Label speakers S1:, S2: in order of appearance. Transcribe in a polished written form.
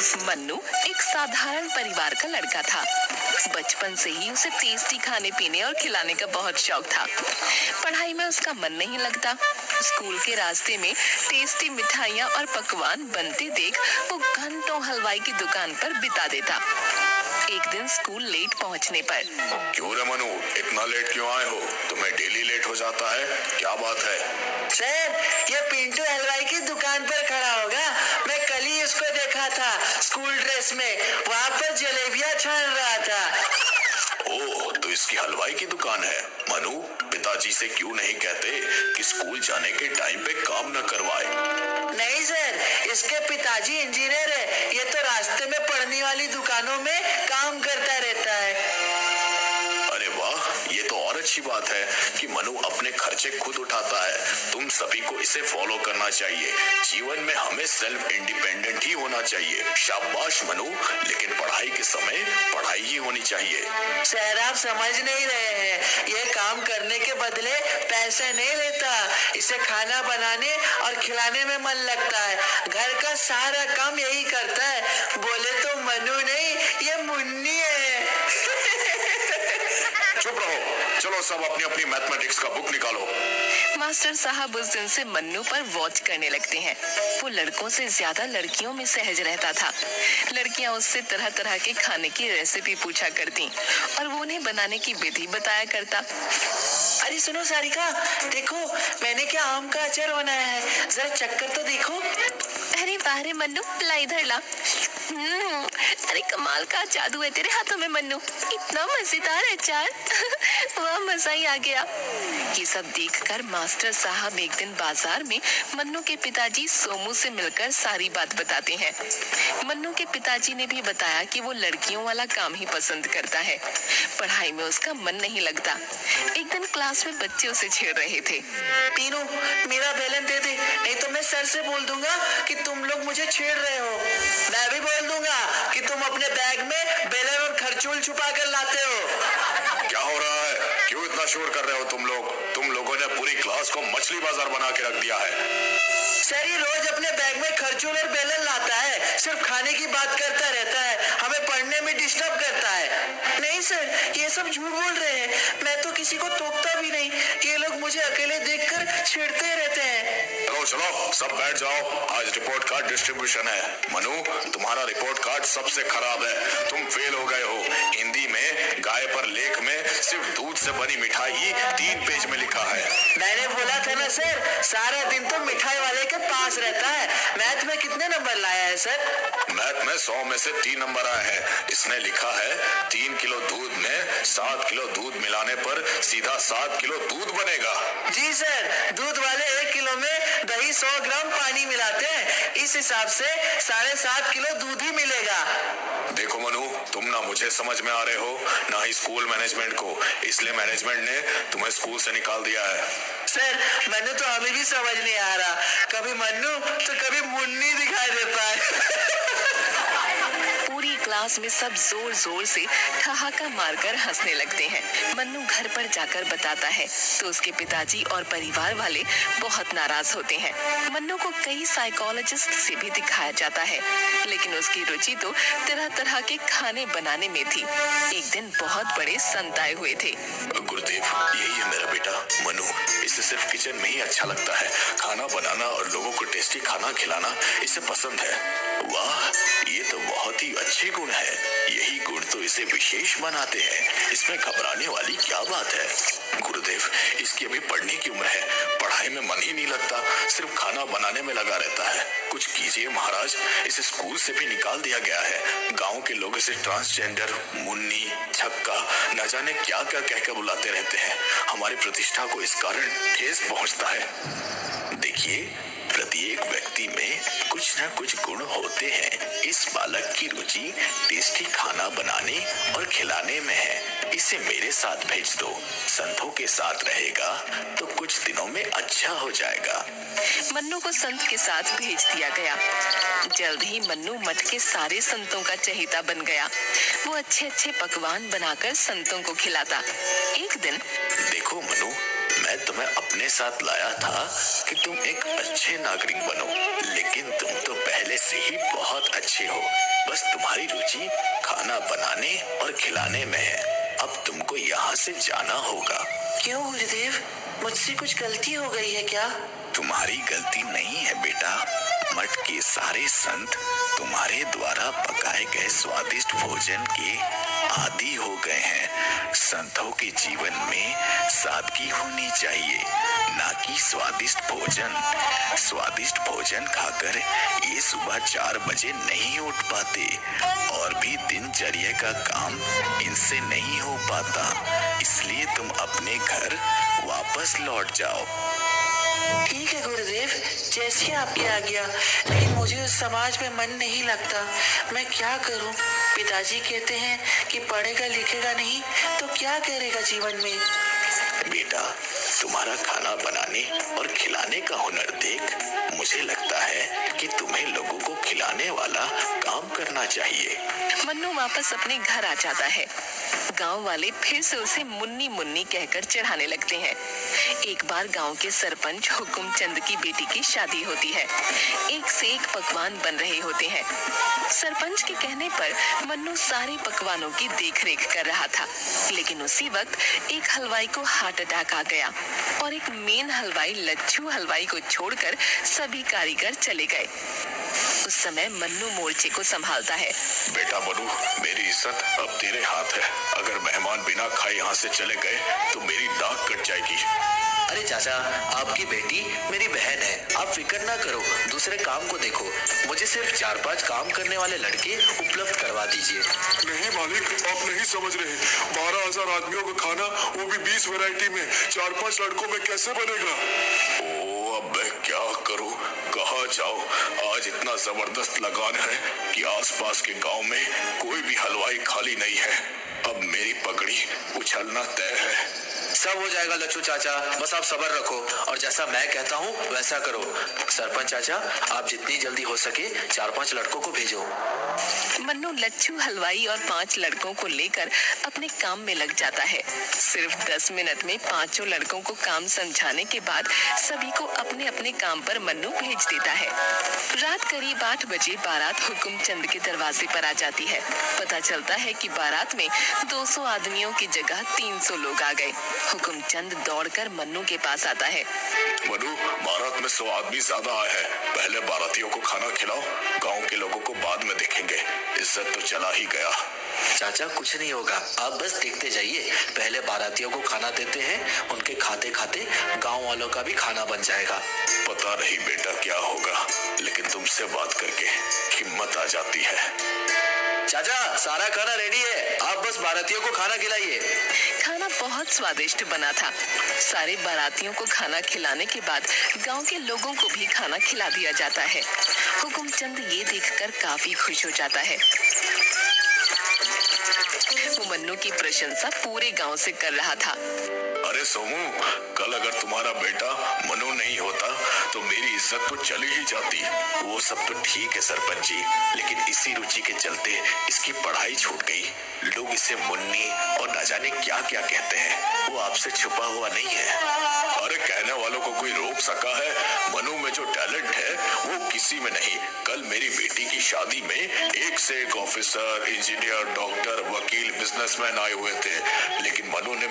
S1: उर्फ मन्नू एक साधारण परिवार का लड़का था। बचपन से ही उसे टेस्टी खाने पीने और खिलाने का बहुत शौक था। पढ़ाई में उसका मन नहीं लगता। स्कूल के रास्ते में टेस्टी मिठाइयाँ और पकवान बनते देख वो घंटों हलवाई की दुकान पर बिता देता। एक दिन स्कूल लेट पहुंचने पर,
S2: क्यों रे मनु, इतना लेट क्यों आए हो? तुम्हें डेली लेट हो जाता है, क्या बात है?
S3: सर, ये पिंटू हलवाई की दुकान पर खड़ा होगा। मैं कल ही इसको देखा था स्कूल ड्रेस में, वहाँ पर जलेबियाँ छान रहा था।
S2: ओह, तो इसकी हलवाई की दुकान है। मनु, पिताजी से क्यों नहीं कहते कि स्कूल जाने के टाइम पे काम न करवाए?
S3: नहीं सर, इसके पिताजी इंजीनियर है। ये तो रास्ते में पड़ने वाली दुकानों में काम करता रहता है।
S2: अरे वाह, ये तो और अच्छी बात है कि मनु अपने खर्चे खुद उठाता है। तुम सभी को इसे फॉलो करना चाहिए। जीवन में हमें सेल्फ इंडिपेंडेंट ही होना चाहिए। शाबाश मनु, लेकिन पढ़ाई के समय पढ़ाई ही होनी चाहिए।
S3: सर, आप समझ नहीं रहे हैं। ये काम करने के बदले पैसे नहीं लेता। इसे खाना बनाने और खिलाने में मन लगता है। घर का सारा काम यही करता है। बोले तो मनु नहीं, ये मुन्नी है।
S2: चुप रहो, चलो सब अपनी अपनी मैथमेटिक्स का बुक निकालो।
S1: मास्टर साहब उस दिन से मन्नू पर वॉच करने लगते हैं। वो लड़कों से ज्यादा लड़कियों में सहज रहता था। लड़कियां उससे तरह तरह के खाने की रेसिपी पूछा करती और वो उन्हें बनाने की विधि बताया करता।
S3: अरे सुनो सारिका, देखो मैंने क्या आम का अचार बनाया है, जरा चक्कर तो देखो।
S1: अरे वाह रे मन्नू, ला इधर ला। अरे कमाल का जादू है तेरे हाथों में मन्नू, इतना मजेदार अचार। वाह, मजा ही आ गया। ये सब देखकर मास्टर साहब एक दिन बाजार में मन्नू के पिताजी सोमू से मिलकर सारी बात बताते हैं। मन्नू के पिताजी ने भी बताया कि वो लड़कियों वाला काम ही पसंद करता है। पढ़ाई में उसका मन नहीं लगता। एक दिन क्लास में बच्चे उसे छेड़ रहे थे।
S3: पीनू, मेरा बैलन दे दे, नहीं तो मैं सर से बोल दूंगा कि तुम लोग मुझे छेड़ रहे हो। मैं भी बोल दूंगा कि तुम अपने बैग में बैलन और खरचूल छुपा कर लाते हो।
S2: क्या हो रहा है? क्यों इतना शोर कर रहे हो तुम लोग? तुम लोगों ने पूरी क्लास को मछली बाजार बना के रख दिया है।
S3: सर, ये रोज अपने बैग में खरचूल और बेलन लाता है, सिर्फ खाने की बात करता रहता है, हमें पढ़ने में डिस्टर्ब करता है। नहीं सर, ये सब झूठ बोल रहे हैं। मैं तो किसी को टोकता भी नहीं। ये लोग मुझे अकेले देखकर छेड़ते रहते हैं।
S2: चलो चलो, सब बैठ जाओ। आज रिपोर्ट कार्ड डिस्ट्रीब्यूशन है। मनु, तुम्हारा रिपोर्ट कार्ड सबसे खराब है। तुम फेल हो गए हो। हिंदी में गाय पर लेख में सिर्फ दूध से बनी मिठाई 3 पेज में लिखा है।
S3: मैंने बोला था ना सर, सारा दिन तो मिठाई वाले के पास रहता है। मैथ में कितने नंबर लाया है सर?
S2: मैथ में 100 में से 3 नंबर आए हैं। इसने लिखा है 3 किलो दूध में 7 किलो दूध मिलाने पर सीधा 7 किलो दूध बनेगा।
S3: जी सर, दूध वाले 1 किलो में दही 100 ग्राम पानी मिलाते हैं। इस हिसाब से 7.5 किलो दूध ही मिलेगा।
S2: देखो मनु, तुम ना मुझे समझ में आ रहे हो, ना ही स्कूल मैनेजमेंट को। इसलिए मैनेजमेंट ने तुम्हें स्कूल से निकाल दिया है।
S3: सर, मैंने तो अभी भी समझ नहीं आ रहा। कभी मन्नू तो कभी मुन्नी दिखाई देता है।
S1: पूरी क्लास में सब जोर जोर से ठहाका मारकर हंसने लगते हैं। मन्नू घर पर जाकर बताता है तो उसके पिताजी और परिवार वाले बहुत नाराज होते हैं। मन्नू को कई साइकोलॉजिस्ट से भी दिखाया जाता है, लेकिन उसकी रुचि तो तरह तरह के खाने बनाने में थी। एक दिन बहुत बड़े संत आए हुए थे।
S2: गुरुदेव, यही है मेरा बेटा मनु। इसे सिर्फ किचन में ही अच्छा लगता है। खाना बनाना और लोगों को टेस्टी खाना खिलाना इसे पसंद है। वाह, ये तो बहुत ही अच्छे गुण है। यही गुण तो इसे विशेष बनाते हैं। इसमें घबराने वाली क्या बात है? गुरुदेव, इसकी अभी पढ़ने की उम्र है। पढ़ाई में मन ही नहीं लगता, सिर्फ खाना बनाने में लगा रहता है। कुछ कीजिए महाराज, इसे स्कूल से भी निकाल दिया गया है। गांव के लोग इसे ट्रांसजेंडर, मुन्नी, छक्का, न जाने क्या क्या कहकर बुलाते रहते हैं। हमारी प्रतिष्ठा को इस कारण ठेस पहुंचता है। देखिए, प्रत्येक व्यक्ति में कुछ न कुछ गुण होते हैं। इस बालक की रुचि टेस्टी खाना बनाने और खिलाने में है। इसे मेरे साथ भेज दो। संतों के साथ रहेगा तो कुछ दिनों में अच्छा हो जाएगा।
S1: मन्नू को संत के साथ भेज दिया गया। जल्द ही मन्नू मठ के सारे संतों का चहेता बन गया। वो अच्छे अच्छे पकवान बनाकर संतों को खिलाता। एक दिन,
S2: देखो मनु, मैं तुम्हें अपने साथ लाया था कि तुम एक अच्छे नागरिक बनो, लेकिन तुम तो पहले से ही बहुत अच्छे हो। बस तुम्हारी रुचि खाना बनाने और खिलाने में है। अब तुमको यहाँ से जाना होगा।
S3: क्यों गुरुदेव, मुझसे कुछ गलती हो गई है क्या?
S2: तुम्हारी गलती नहीं है बेटा। मठ के सारे संत तुम्हारे द्वारा पकाए गए स्वादिष्ट भोजन के आदी हो गए हैं। संतों के जीवन में सादगी होनी चाहिए, ना कि स्वादिष्ट भोजन। स्वादिष्ट भोजन खाकर ये सुबह 4 बजे नहीं उठ पाते और भी दिनचर्या का काम इनसे नहीं हो पाता। इसलिए तुम अपने घर वापस लौट जाओ।
S3: ठीक है गुरुदेव, जैसी आपकी आज्ञा, लेकिन मुझे उस समाज में मन नहीं लगता। मैं क्या करूं? पिताजी कहते हैं कि पढ़ेगा लिखेगा नहीं तो क्या करेगा जीवन में।
S2: बेटा, तुम्हारा खाना बनाने और खिलाने का हुनर देख मुझे लगता है कि तुम्हें लोगों को खिलाने वाला काम करना चाहिए।
S1: मन्नू वापस अपने घर आ जाता है। गांव वाले फिर से उसे मुन्नी मुन्नी कहकर चढ़ाने लगते हैं। एक बार गांव के सरपंच हुकुम चंद की बेटी की शादी होती है। एक से एक पकवान बन रहे होते हैं। सरपंच के कहने पर मन्नू सारे पकवानों की देखरेख कर रहा था, लेकिन उसी वक्त एक हलवाई को हार्ट अटैक आ गया और एक मेन हलवाई लच्छू हलवाई को छोड़कर सभी कारीगर चले गए। उस समय मन्नू मोर्चे को संभालता है।
S2: बेटा मनु, मेरी इज्जत अब तेरे हाथ है। अगर मेहमान बिना खाए यहाँ से चले गए तो मेरी नाक कट जाएगी।
S3: अरे चाचा, आपकी बेटी मेरी बहन है, आप फिक्र ना करो, दूसरे काम को देखो। मुझे सिर्फ 4-5 काम करने वाले लड़के उपलब्ध करवा दीजिए।
S4: नहीं मालिक, आप नहीं समझ रहे। 12,000 आदमियों का खाना, वो भी 20 वैरायटी में 4-5 लड़कों में कैसे बनेगा?
S2: ओ, अब मैं क्या करूं? कहाँ जाऊं? आज इतना जबरदस्त लगान है कि आसपास के गांव में कोई भी हलवाई खाली नहीं है। अब मेरी पगड़ी उछलना तय है।
S3: सब हो जाएगा लच्छू चाचा, बस आप सब्र रखो और जैसा मैं कहता हूँ वैसा करो। सरपंच चाचा, आप जितनी जल्दी हो सके 4-5 लड़कों को भेजो।
S1: मन्नू लच्छू हलवाई और 5 लड़कों को लेकर अपने काम में लग जाता है। सिर्फ 10 मिनट में 5 लड़कों को काम समझाने के बाद सभी को अपने अपने काम पर मन्नू भेज देता है। रात करीब 8 बजे बारात हुकुम चंद के दरवाजे पर आ जाती है। पता चलता है कि बारात में 200 आदमियों की जगह 300 लोग आ गए। हुकुम चंद दौड़कर मन्नू के पास आता है।
S2: मनु, बारात में 100 आदमी ज्यादा आए हैं। पहले बारातियों को खाना खिलाओ, गांव के लोगों को बाद में देखेंगे। इज्जत तो चला ही गया।
S3: चाचा कुछ नहीं होगा, आप बस देखते जाइए। पहले बारातियों को खाना देते हैं, उनके खाते खाते गांव वालों का भी खाना बन जाएगा।
S2: पता नहीं बेटा क्या होगा, लेकिन तुमसे बात करके हिम्मत आ जाती है।
S3: चाचा, सारा खाना रेडी है, आप बस बारातियों को खाना खिलाइए।
S1: खाना बहुत स्वादिष्ट बना था। सारे बारातियों को खाना खिलाने के बाद गांव के लोगों को भी खाना खिला दिया जाता है। हुकुम चंद ये देखकर काफी खुश हो जाता है। वो मन्नू की प्रशंसा पूरे गांव से कर रहा था।
S2: अरे सोमू, कल अगर तुम्हारा बेटा मनु नहीं होता तो मेरी इज्जत तो चली ही जाती। वो सब तो ठीक है सरपंच जी, लेकिन इसी रुचि के चलते इसकी पढ़ाई छूट गई। लोग इसे मुन्नी और न जाने क्या क्या कहते हैं। वो आपसे छुपा हुआ नहीं है। अरे कहने वालों को कोई रोक सका है? मनु में जो टैलेंट है वो किसी में नहीं। कल मेरी बेटी की शादी में एक से एक ऑफिसर, इंजीनियर, डॉक्टर, वकील, बिजनेसमैन आए हुए थे, लेकिन मनु ने